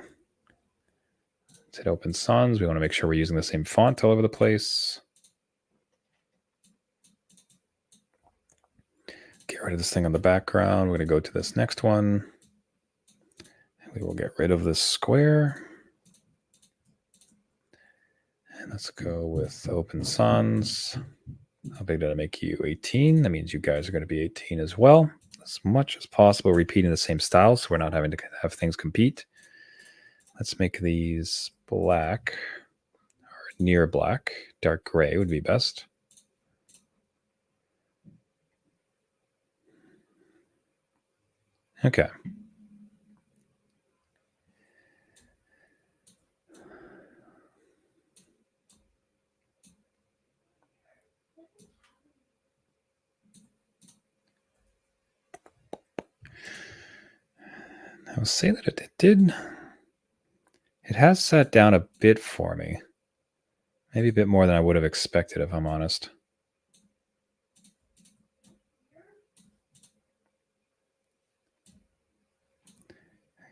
S1: Let's hit Open Sans. We want to make sure we're using the same font all over the place. Get rid of this thing on the background. We're going to go to this next one. We will get rid of this square. And let's go with Open Sans. How big did I make you? 18. That means you guys are going to be 18 as well. As much as possible, repeating the same style so we're not having to have things compete. Let's make these black, or near black. Dark gray would be best. Okay. I will say that it has sat down a bit for me. Maybe a bit more than I would have expected, if I'm honest.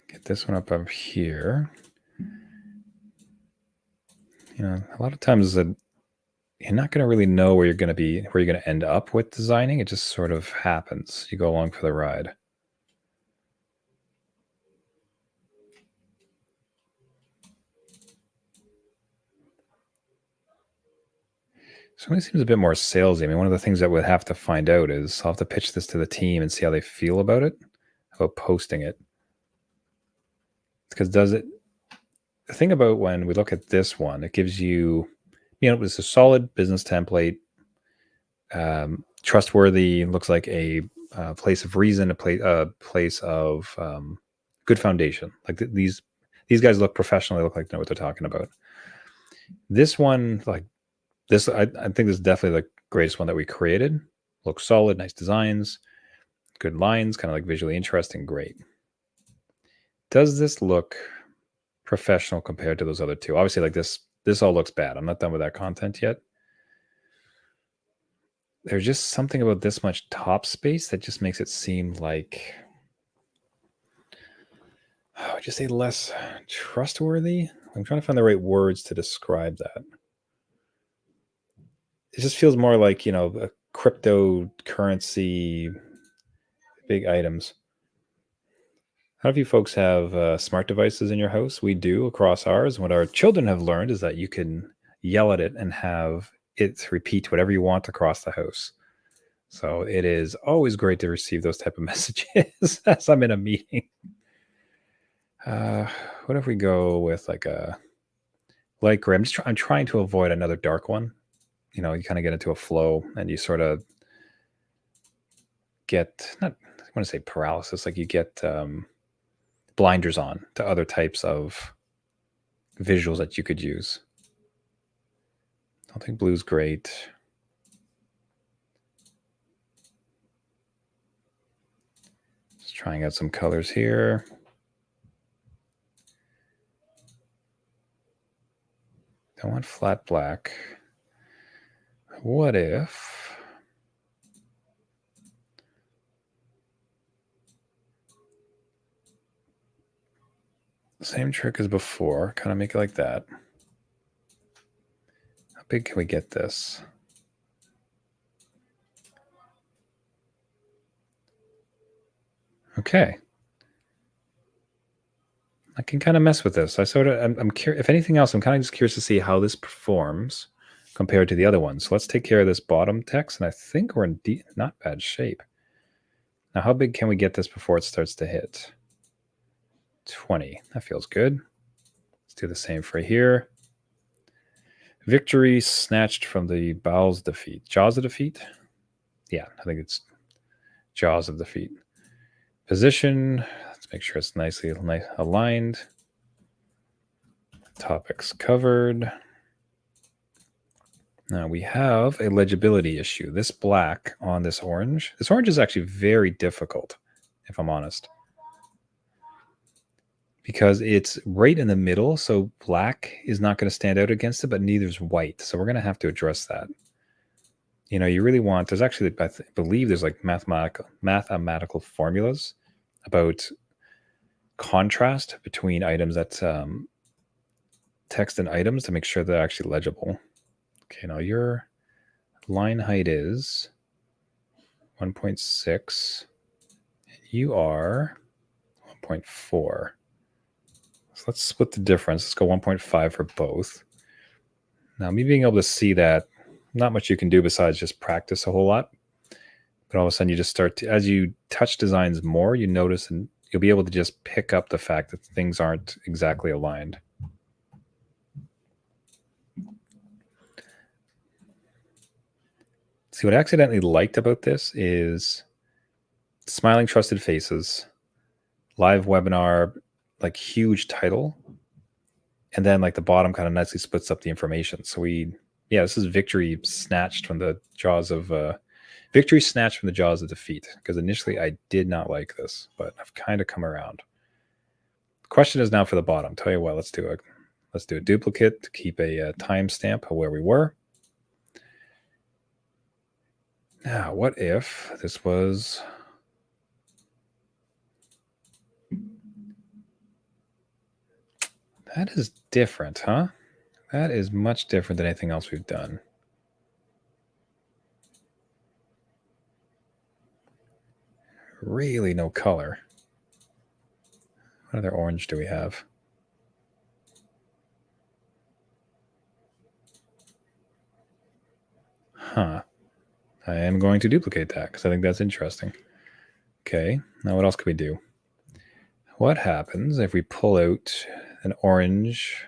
S1: Get this one up here. A lot of times you're not going to really know where you're going to end up with designing. It just sort of happens. You go along for the ride. So it seems a bit more salesy. I mean, one of the things that we'll have to find out is I'll have to pitch this to the team and see how they feel about it, about posting it. Because the thing about when we look at this one, it gives you, it's a solid business template, trustworthy, looks like a place of reason, a place of good foundation. Like these guys look professional. They look like they know what they're talking about. This one, like this, I think this is definitely the greatest one that we created. Looks solid, nice designs, good lines, kind of like visually interesting, great. Does this look professional compared to those other two? Obviously, like this all looks bad. I'm not done with that content yet. There's just something about this much top space that just makes it seem like, would you say less trustworthy? I'm trying to find the right words to describe that. It just feels more like, cryptocurrency big items. How do you folks have smart devices in your house? We do across ours. What our children have learned is that you can yell at it and have it repeat whatever you want across the house. So it is always great to receive those type of messages as I'm in a meeting. What if we go with like a light gray? I'm trying to avoid another dark one. You know, you kind of get into a flow and you sort of get, not, I want to say paralysis, like you get blinders on to other types of visuals that you could use. I don't think blue's great. Just trying out some colors here. Don't want flat black. What if same trick as before, kind of make it like that. How big can we get this? Okay. I can kind of mess with this. I'm curious. If anything else, I'm kind of just curious to see how this performs compared to the other ones. So let's take care of this bottom text, and I think we're in not bad shape. Now, how big can we get this before it starts to hit? 20. That feels good. Let's do the same for here. Victory snatched from the bowels of defeat. Jaws of defeat? Yeah, I think it's jaws of defeat. Position. Let's make sure it's nicely aligned. Topics covered. Now we have a legibility issue. This black on this orange. This orange is actually very difficult, if I'm honest, because it's right in the middle. So black is not going to stand out against it, but neither is white. So we're going to have to address that. You know, you really want, there's actually, I believe there's like mathematical formulas about contrast between items that text and items to make sure they're actually legible. Okay, now your line height is 1.6. You are 1.4. So let's split the difference. Let's go 1.5 for both. Now, me being able to see that, not much you can do besides just practice a whole lot. But all of a sudden, you just start to, as you touch designs more, you notice and you'll be able to just pick up the fact that things aren't exactly aligned. See, what I accidentally liked about this is smiling trusted faces, live webinar, like huge title. And then like the bottom kind of nicely splits up the information. So this is victory snatched from the jaws of defeat. Because initially I did not like this, but I've kind of come around. The question is now for the bottom. Tell you what, let's do a duplicate to keep a timestamp of where we were. Now, what if this was that is different, huh? That is much different than anything else we've done. Really no color. What other orange do we have? Huh. I am going to duplicate that because I think that's interesting. Okay, now what else could we do? What happens if we pull out an orange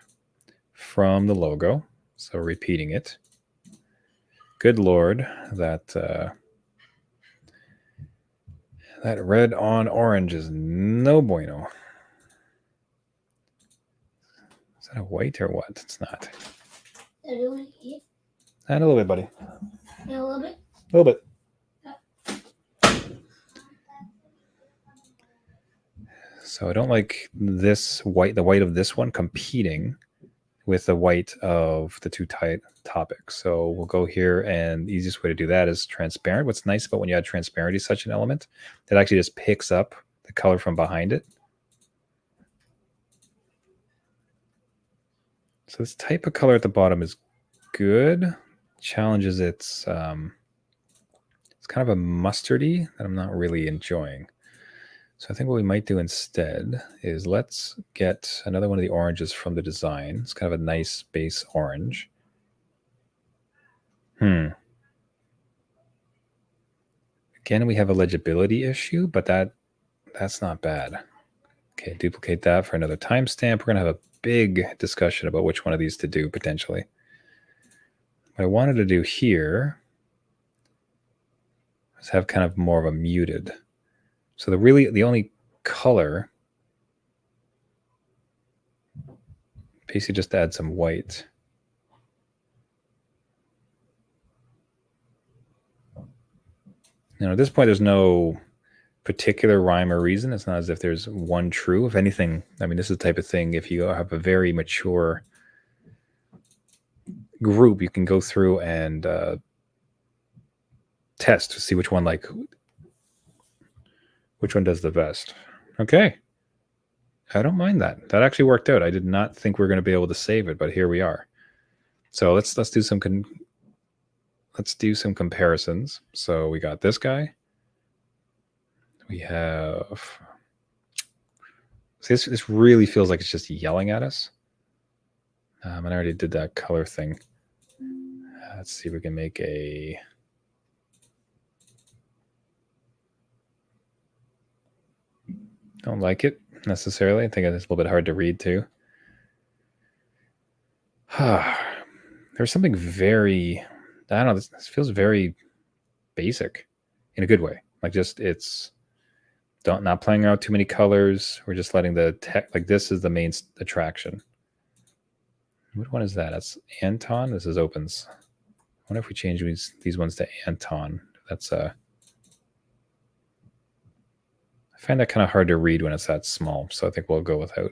S1: from the logo? So repeating it. Good Lord, that red on orange is no bueno. Is that a white or what? It's not. And a little bit, buddy. A little bit? A little bit. So I don't like this white, the white of this one competing with the white of the two topics. So we'll go here, and the easiest way to do that is transparent. What's nice about when you add transparency to such an element, it actually just picks up the color from behind it. So this type of color at the bottom is good. Challenges its kind of a mustardy that I'm not really enjoying. So I think what we might do instead is let's get another one of the oranges from the design. It's kind of a nice base orange. Again, we have a legibility issue, but that's not bad. Okay, duplicate that for another timestamp. We're going to have a big discussion about which one of these to do potentially. What I wanted to do here is have kind of more of a muted. So the only color, basically just add some white. At this point, there's no particular rhyme or reason. It's not as if there's one true. If anything, I mean, this is the type of thing, if you have a very mature group, you can go through and test to see which one does the best. Okay. I don't mind that. That actually worked out. I did not think we were going to be able to save it, but here we are. So let's do some comparisons. So we got this guy. We have this really feels like it's just yelling at us. And I already did that color thing. Let's see if we can make a don't like it necessarily. I think it's a little bit hard to read too. There's something very, I don't know, this feels very basic in a good way. Like just it's not playing out too many colors. We're just letting the tech, like this is the main attraction. What one is that? That's Anton. This is opens. I wonder if we change these ones to Anton. That's I find that kind of hard to read when it's that small, so I think we'll go without.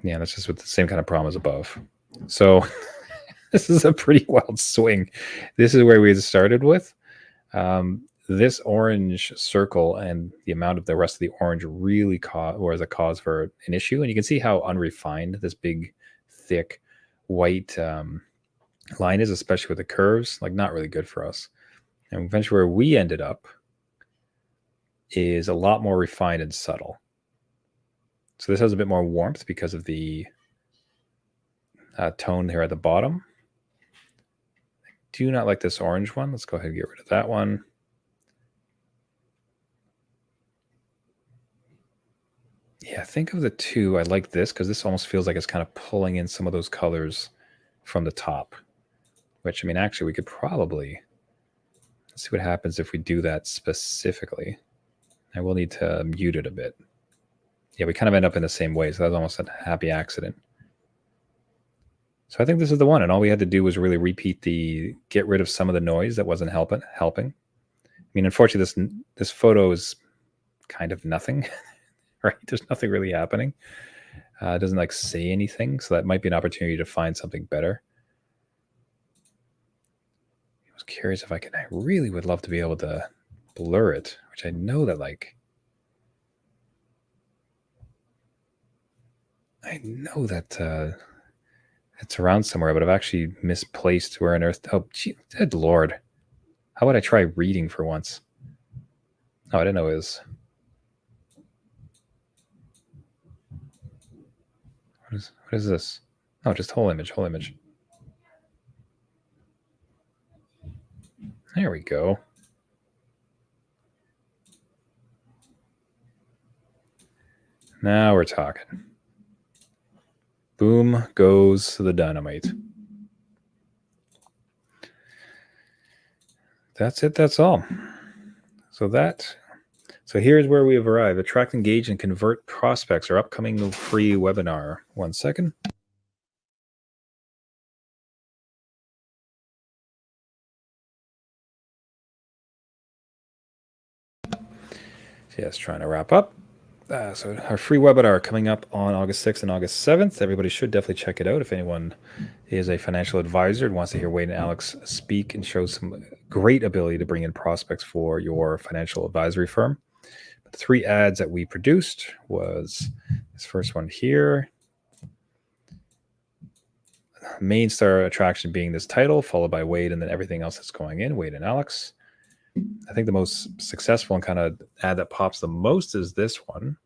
S1: Yeah, that's just with the same kind of problem as above. So this is a pretty wild swing. This is where we started with. This orange circle and the amount of the rest of the orange really was a cause for an issue. And you can see how unrefined this big, thick, white line is, especially with the curves. Like not really good for us. And eventually where we ended up is a lot more refined and subtle. So this has a bit more warmth because of the tone here at the bottom. I do not like this orange one. Let's go ahead and get rid of that one. Yeah, think of the two. I like this because this almost feels like it's kind of pulling in some of those colors from the top, which, I mean, actually we could probably, let's see what happens if we do that specifically. I will need to mute it a bit. Yeah, we kind of end up in the same way, so that's almost a happy accident. So I think this is the one, and all we had to do was really get rid of some of the noise that wasn't helping. I mean, unfortunately, this photo is kind of nothing, right? There's nothing really happening. It doesn't like say anything, so that might be an opportunity to find something better. I was curious if I really would love to be able to blur it, which I know that it's around somewhere, but I've actually misplaced where on earth. Oh, gee, good Lord. How would I try reading for once? Oh, I didn't know it was. What is this? Oh, just whole image. There we go. Now we're talking. Boom goes the dynamite. That's it. That's all. So here's where we have arrived. Attract, engage, and convert prospects. Our upcoming free webinar. 1 second. Yes, trying to wrap up. So our free webinar coming up on August 6th and August 7th. Everybody should definitely check it out. If anyone is a financial advisor and wants to hear Wade and Alex speak and show some great ability to bring in prospects for your financial advisory firm. The 3 ads that we produced was this first one here. main star attraction being this title, followed by Wade, and then everything else that's going in, Wade and Alex. I think the most successful and kind of ad that pops the most is this one.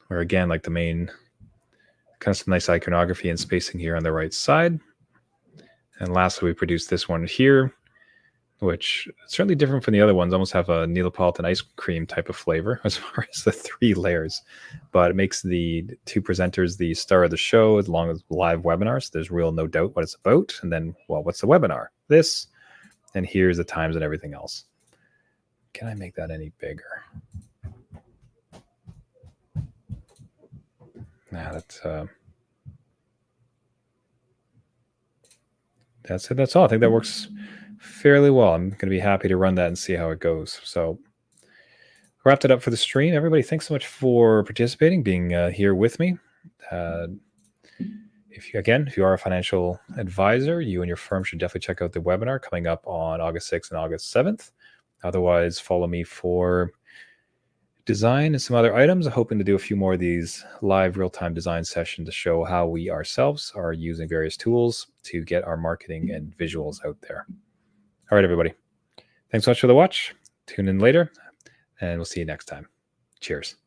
S1: Where again, like the main, kind of some nice iconography and spacing here on the right side. And lastly, we produced this one here, which is certainly different from the other ones. Almost have a Neapolitan ice cream type of flavor as far as the 3 layers, but it makes the 2 presenters the star of the show along with live webinars. There's real no doubt what it's about. And then, well, what's the webinar? This, and here's the times and everything else. Can I make that any bigger? Nah, that's it. That's all. I think that works fairly well. I'm going to be happy to run that and see how it goes. So wrapped it up for the stream. Everybody, thanks so much for participating, being here with me. If you are a financial advisor, you and your firm should definitely check out the webinar coming up on August 6th and August 7th. Otherwise, follow me for design and some other items. I'm hoping to do a few more of these live real-time design sessions to show how we ourselves are using various tools to get our marketing and visuals out there. All right, everybody. Thanks so much for the watch. Tune in later, and we'll see you next time. Cheers.